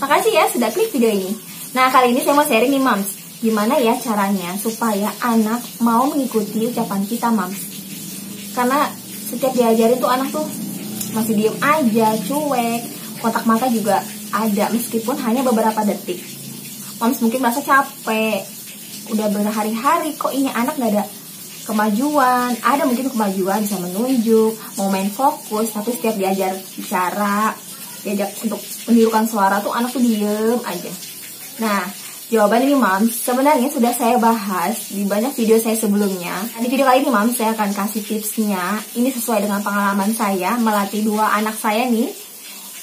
Makasih ya sudah klik video ini. Nah, kali ini saya mau sharing nih Mams, gimana ya caranya supaya anak mau mengikuti ucapan kita Mams. Karena setiap diajarin tuh anak tuh masih diem aja, cuek, kontak mata juga ada meskipun hanya beberapa detik. Mams mungkin merasa capek, udah berhari-hari kok ini anak gak ada kemajuan. Ada mungkin kemajuan, bisa menunjuk, mau main fokus, tapi setiap diajar bicara, diajak untuk menirukan suara tuh anak tuh diem aja. Nah, jawaban ini Mams sebenarnya sudah saya bahas di banyak video saya sebelumnya. Nah, di video kali ini Mams saya akan kasih tipsnya. Ini sesuai dengan pengalaman saya melatih 2 anak saya nih,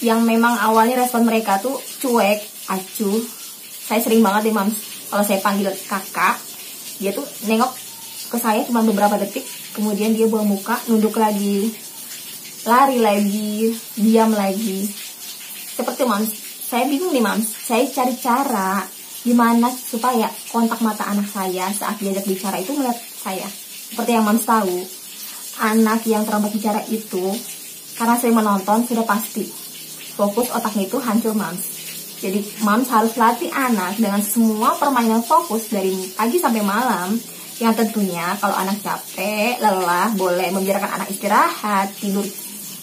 yang memang awalnya respon mereka tuh cuek, acuh. Saya sering banget nih Mams, kalau saya panggil kakak, dia tuh nengok ke saya cuma beberapa detik, kemudian dia buang muka, nunduk lagi, lari lagi, diam lagi. Seperti Mams, saya bingung nih Mams, saya cari cara gimana supaya kontak mata anak saya saat diajak bicara itu melihat saya. Seperti yang Mams tahu, anak yang terlambat bicara itu karena sering menonton sudah pasti fokus otaknya itu hancur Mams. Jadi Mams harus latih anak dengan semua permainan fokus dari pagi sampai malam. Yang tentunya kalau anak capek, lelah, boleh membiarkan anak istirahat, tidur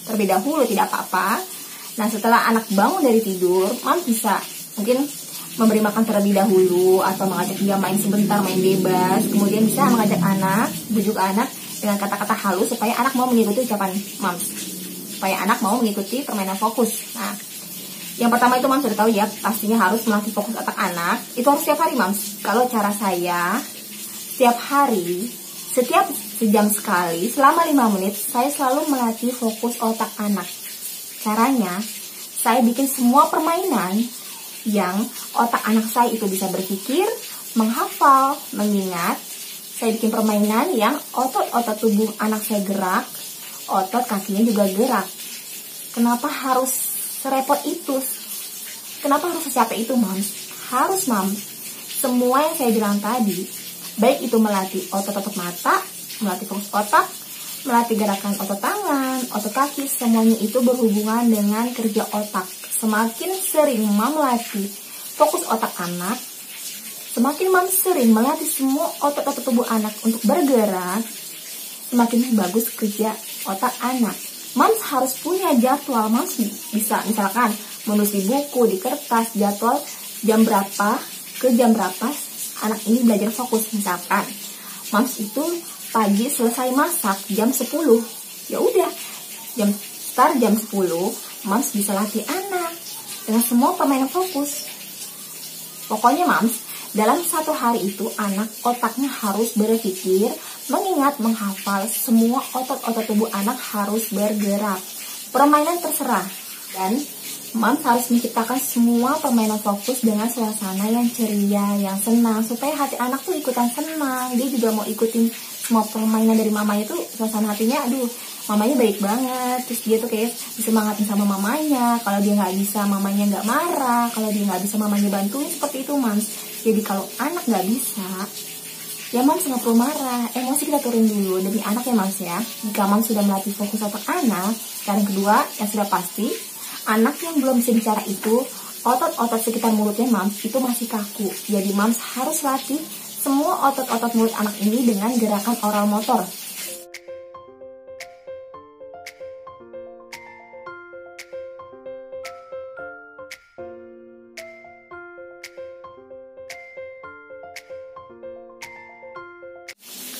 terlebih dahulu, tidak apa-apa. Nah, setelah anak bangun dari tidur, Mams bisa mungkin memberi makan terlebih dahulu atau mengajak dia main sebentar, main bebas. Kemudian bisa mengajak anak, bujuk anak dengan kata-kata halus supaya anak mau mengikuti ucapan Mams. Supaya anak mau mengikuti permainan fokus. Nah, yang pertama itu Mams sudah tahu ya, pastinya harus melatih fokus otak anak. Itu harus setiap hari Mams. Kalau cara saya, setiap hari, setiap sejam sekali, selama 5 menit, saya selalu melatih fokus otak anak. Caranya, saya bikin semua permainan yang otak anak saya itu bisa berpikir, menghafal, mengingat. Saya bikin permainan yang otot-otot tubuh anak saya gerak, otot kakinya juga gerak. Kenapa harus serepot itu? Kenapa harus secapek itu, Mams? Harus, Mams. Semua yang saya bilang tadi, baik itu melatih otot-otot mata, melatih fokus otak, melatih gerakan otot tangan, otot kaki, semuanya itu berhubungan dengan kerja otak. Semakin sering Mams melatih fokus otak anak, semakin Mams sering melatih semua otot-otot tubuh anak untuk bergerak, semakin bagus kerja otak anak. Mams harus punya jadwal. Mams bisa misalkan menulis di buku, di kertas, jadwal jam berapa ke jam berapa anak ini belajar fokus. Misalkan Mams itu pagi selesai masak jam 10, ya udah start jam 10, Mams bisa latih anak dengan semua permainan fokus. Pokoknya Mams, dalam 1 hari itu anak otaknya harus berpikir, mengingat, menghafal, semua otot-otot tubuh anak harus bergerak. Permainan terserah, dan Mams harus menciptakan semua permainan fokus dengan suasana yang ceria, yang senang, supaya hati anak tuh ikutan senang. Dia juga mau ikutin semua permainan dari mamanya tuh, suasana hatinya, aduh, mamanya baik banget. Terus dia tuh kayak disemangatin sama mamanya. Kalau dia nggak bisa, mamanya nggak marah. Kalau dia nggak bisa, mamanya bantuin. Seperti itu, Mams. Jadi kalau anak nggak bisa, ya Mams nggak perlu marah. Emosi kita turun dulu demi anak ya Mams ya. Jika Mams sudah melatih fokus otak anak, cara yang kedua yang sudah pasti, anak yang belum bisa bicara itu, otot-otot sekitar mulutnya Mams itu masih kaku. Jadi Mams harus latih semua otot-otot mulut anak ini dengan gerakan oral motor.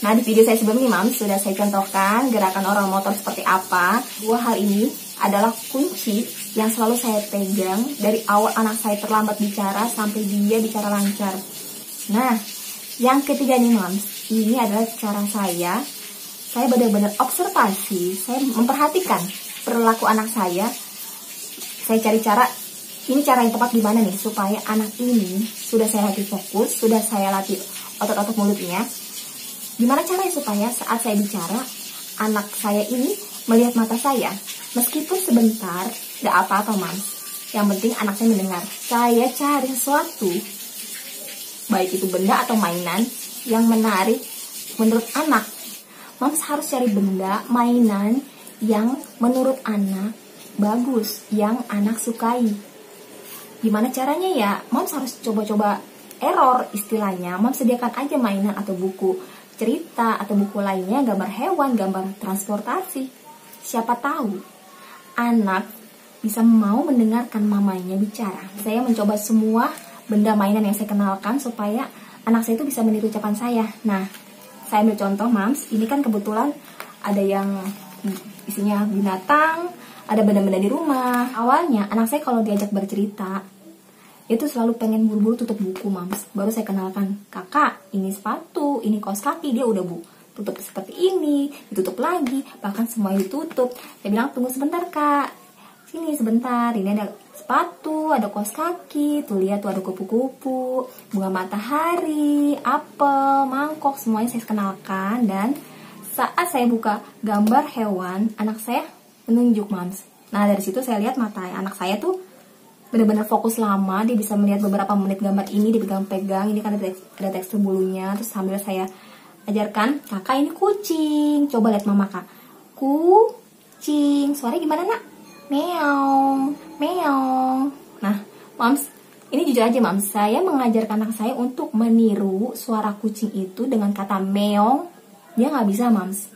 Nah, di video saya sebelumnya Mams sudah saya contohkan gerakan oral motor seperti apa. 2 hal ini adalah kunci yang selalu saya pegang dari awal anak saya terlambat bicara sampai dia bicara lancar. Nah, yang ketiga nih Mams, ini adalah cara saya benar-benar observasi, saya memperhatikan perilaku anak saya. Saya cari cara, ini cara yang tepat gimana nih supaya anak ini sudah saya latih fokus, sudah saya latih otot-otot mulutnya. Gimana caranya supaya saat saya bicara, anak saya ini melihat mata saya. Meskipun sebentar, gak apa-apa Mams. Yang penting anak saya mendengar. Saya cari sesuatu, baik itu benda atau mainan, yang menarik menurut anak. Mams harus cari benda, mainan yang menurut anak bagus, yang anak sukai. Gimana caranya ya? Moms harus coba-coba error istilahnya. Moms sediakan aja mainan atau buku cerita atau buku lainnya, gambar hewan, gambar transportasi. Siapa tahu anak bisa mau mendengarkan mamanya bicara. Saya mencoba semua benda mainan yang saya kenalkan supaya anak saya itu bisa meniru ucapan saya. Nah, saya ambil contoh, Mams. Ini kan kebetulan ada yang isinya binatang, ada benda-benda di rumah. Awalnya anak saya kalau diajak bercerita itu selalu pengen buru-buru tutup buku, Mams. Baru saya kenalkan, kakak, ini sepatu, ini kaos kaki. Dia udah tutup seperti ini, ditutup lagi, bahkan semuanya ditutup. Saya bilang, tunggu sebentar kak, sini sebentar, ini ada sepatu, ada kaos kaki, tuh lihat tuh ada kupu-kupu, bunga matahari, apel, mangkok, semuanya saya kenalkan. Dan saat saya buka gambar hewan, anak saya menunjuk, Mams. Nah, dari situ saya lihat mata anak saya tuh benar-benar fokus lama. Dia bisa melihat beberapa menit gambar ini, dipegang-pegang, ini kan ada tekstur bulunya. Terus sambil saya ajarkan, kakak ini kucing, coba lihat mama kak, kucing, suaranya gimana nak? Meong, meong. Nah, Mams, ini jujur aja, Mams, saya mengajarkan anak saya untuk meniru suara kucing itu dengan kata meong. Dia nggak bisa, Mams.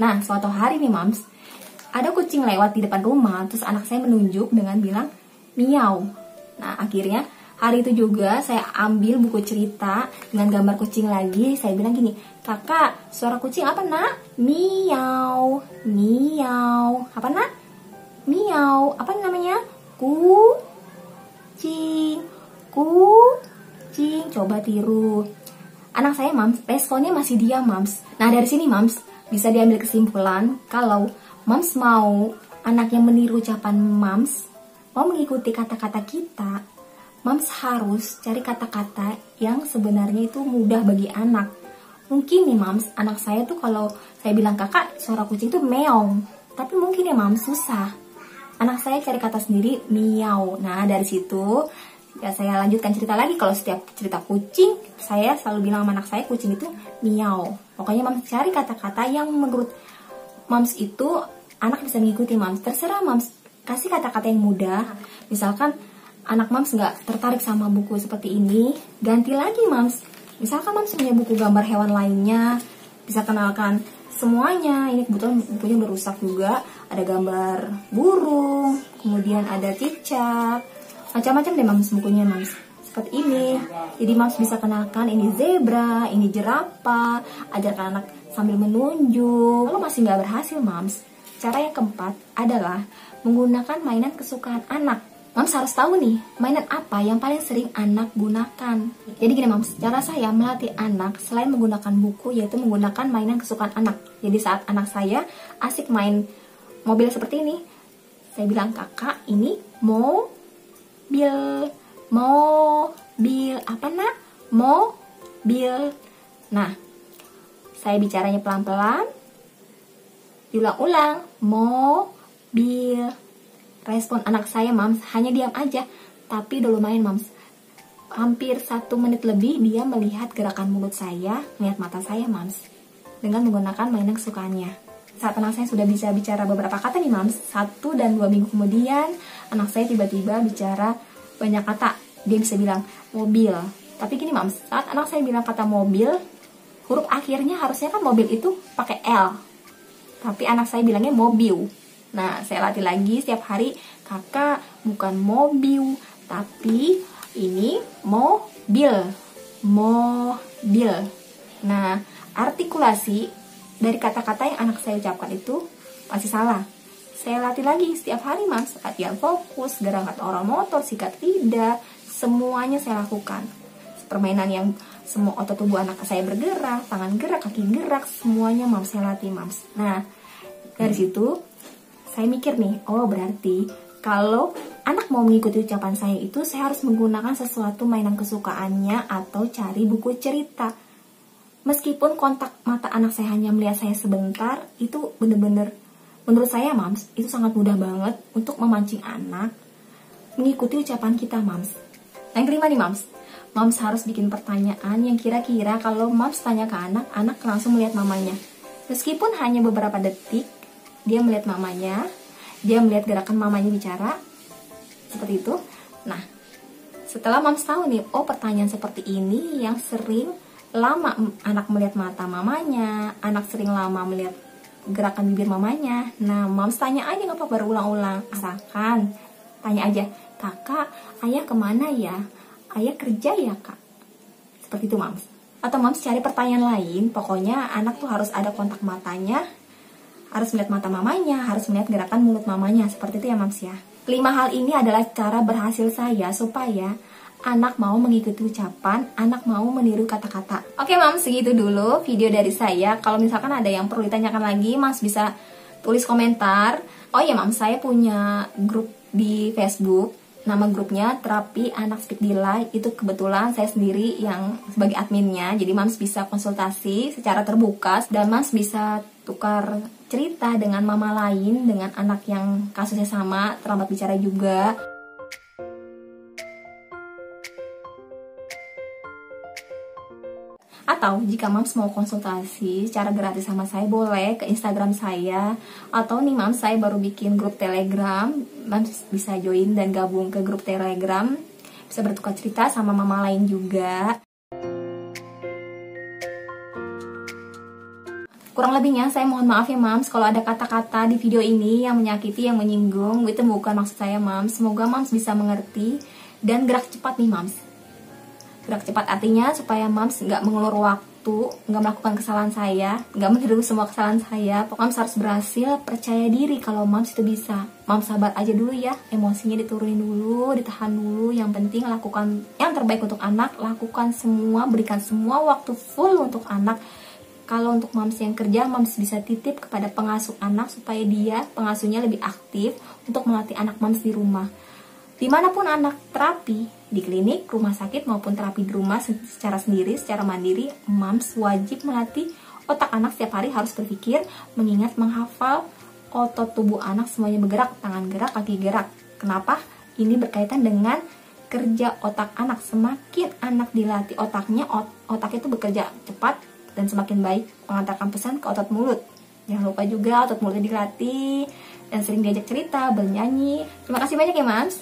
Nah, suatu hari nih, Mams, ada kucing lewat di depan rumah, terus anak saya menunjuk dengan bilang miau. Nah, akhirnya hari itu juga saya ambil buku cerita dengan gambar kucing lagi. Saya bilang gini, kakak, suara kucing apa nak? Miau, miau. Apa nak? Miau. Apa namanya? Kucing, kucing. Coba tiru. Anak saya, Mams, responnya masih diam, Mams. Nah, dari sini, Mams, bisa diambil kesimpulan kalau Mams mau anaknya meniru ucapan Mams, mau mengikuti kata-kata kita, Mams harus cari kata-kata yang sebenarnya itu mudah bagi anak. Mungkin nih, Mams, anak saya tuh kalau saya bilang kakak, suara kucing tuh meong. Tapi mungkin ya, Mams, susah. Anak saya cari kata sendiri, miau. Nah, dari situ ya saya lanjutkan cerita lagi. Kalau setiap cerita kucing, saya selalu bilang sama anak saya, kucing itu miau. Pokoknya Mams cari kata-kata yang menurut Mams itu anak bisa mengikuti, Mams. Terserah, Mams, kasih kata-kata yang mudah. Misalkan anak Mams nggak tertarik sama buku seperti ini, ganti lagi, Mams. Misalkan Mams punya buku gambar hewan lainnya, bisa kenalkan semuanya. Ini kebetulan bukunya berusak juga. Ada gambar burung, kemudian ada cicak, macam-macam deh, Mams, bukunya, Mams. Seperti ini. Jadi Mams bisa kenalkan ini zebra, ini jerapah, ajarkan anak sambil menunjuk. Kalau masih nggak berhasil, Mams, cara yang keempat adalah menggunakan mainan kesukaan anak. Mams harus tahu nih, mainan apa yang paling sering anak gunakan. Jadi gini, Mams, cara saya melatih anak selain menggunakan buku, yaitu menggunakan mainan kesukaan anak. Jadi saat anak saya asik main mobil seperti ini, saya bilang, kakak, ini mobil. Mobil. Apa nak? Mobil. Nah, saya bicaranya pelan-pelan, diulang-ulang, mobil. Respon anak saya, Mams, hanya diam aja. Tapi udah lumayan, Mams. Hampir 1 menit lebih dia melihat gerakan mulut saya, melihat mata saya, Mams, dengan menggunakan mainan kesukaannya. Saat anak saya sudah bisa bicara beberapa kata nih, Mams, 1 dan 2 minggu kemudian, anak saya tiba-tiba bicara banyak kata. Dia bisa bilang mobil. Tapi gini, Mams, saat anak saya bilang kata mobil, huruf akhirnya harusnya kan mobil itu pakai L. Tapi anak saya bilangnya mobil. Nah, saya latih lagi setiap hari, kakak, bukan mobil, tapi ini mobil. Mobil. Nah, artikulasi dari kata-kata yang anak saya ucapkan itu masih salah. Saya latih lagi setiap hari, Mams. Latihan fokus, gerakan oral motor, sikat lidah, semuanya saya lakukan. Permainan yang semua otot tubuh anak saya bergerak, tangan gerak, kaki gerak, semuanya, Mams, saya latih, Mams. Nah, dari situ saya mikir nih, oh berarti kalau anak mau mengikuti ucapan saya itu, saya harus menggunakan sesuatu mainan kesukaannya atau cari buku cerita. Meskipun kontak mata anak saya hanya melihat saya sebentar, itu bener-bener, menurut saya, Mams, itu sangat mudah banget untuk memancing anak mengikuti ucapan kita, Mams. Nah, yang kelima nih, Mams. Mams harus bikin pertanyaan yang kira-kira kalau Mams tanya ke anak, anak langsung melihat mamanya. Meskipun hanya beberapa detik, dia melihat mamanya, dia melihat gerakan mamanya bicara, seperti itu. Nah, Setelah Mams tahu nih, oh pertanyaan seperti ini yang sering lama anak melihat mata mamanya, anak sering lama melihat gerakan bibir mamanya. Nah, Mams tanya aja, nggak apa berulang-ulang, arahkan, tanya aja, kakak, ayah kemana ya? Ayah kerja ya kak? Seperti itu Mams. Atau Mams cari pertanyaan lain, pokoknya anak tuh harus ada kontak matanya, harus melihat mata mamanya, harus melihat gerakan mulut mamanya, seperti itu ya Mams ya. 5 hal ini adalah cara berhasil saya supaya anak mau mengikuti ucapan, anak mau meniru kata-kata. Oke Mams, segitu dulu video dari saya. Kalau misalkan ada yang perlu ditanyakan lagi, Mams bisa tulis komentar. Oh ya Mams, saya punya grup di Facebook. Nama grupnya Terapi Anak Speak Delay. Itu kebetulan saya sendiri yang sebagai adminnya. Jadi Mams bisa konsultasi secara terbuka dan Mams bisa tukar cerita dengan mama lain, dengan anak yang kasusnya sama, terlambat bicara juga. Atau jika Mams mau konsultasi secara gratis sama saya, boleh ke Instagram saya. Atau nih Mams, saya baru bikin grup Telegram, Mams bisa join dan gabung ke grup Telegram, bisa bertukar cerita sama mama lain juga. Kurang lebihnya saya mohon maaf ya Mams kalau ada kata-kata di video ini yang menyakiti, yang menyinggung. Itu bukan maksud saya Mams. Semoga Mams bisa mengerti dan gerak cepat nih Mams. Gerak cepat artinya supaya Mams nggak mengulur waktu, nggak melakukan kesalahan saya, nggak meniru semua kesalahan saya. Mams harus berhasil, percaya diri kalau Mams itu bisa. Mams sabar aja dulu ya, emosinya diturunin dulu, ditahan dulu. Yang penting lakukan yang terbaik untuk anak, lakukan semua, berikan semua waktu full untuk anak. Kalau untuk Mams yang kerja, Mams bisa titip kepada pengasuh anak supaya dia, pengasuhnya lebih aktif untuk melatih anak Mams di rumah. Dimanapun anak terapi, di klinik, rumah sakit, maupun terapi di rumah secara sendiri, secara mandiri, Mams wajib melatih otak anak setiap hari harus berpikir, mengingat, menghafal, otot tubuh anak semuanya bergerak, tangan gerak, kaki gerak. Kenapa? Ini berkaitan dengan kerja otak anak. Semakin anak dilatih otaknya, otak itu bekerja cepat dan semakin baik mengantarkan pesan ke otot mulut. Jangan lupa juga otot mulutnya dilatih dan sering diajak cerita, bernyanyi. Terima kasih banyak ya Mams.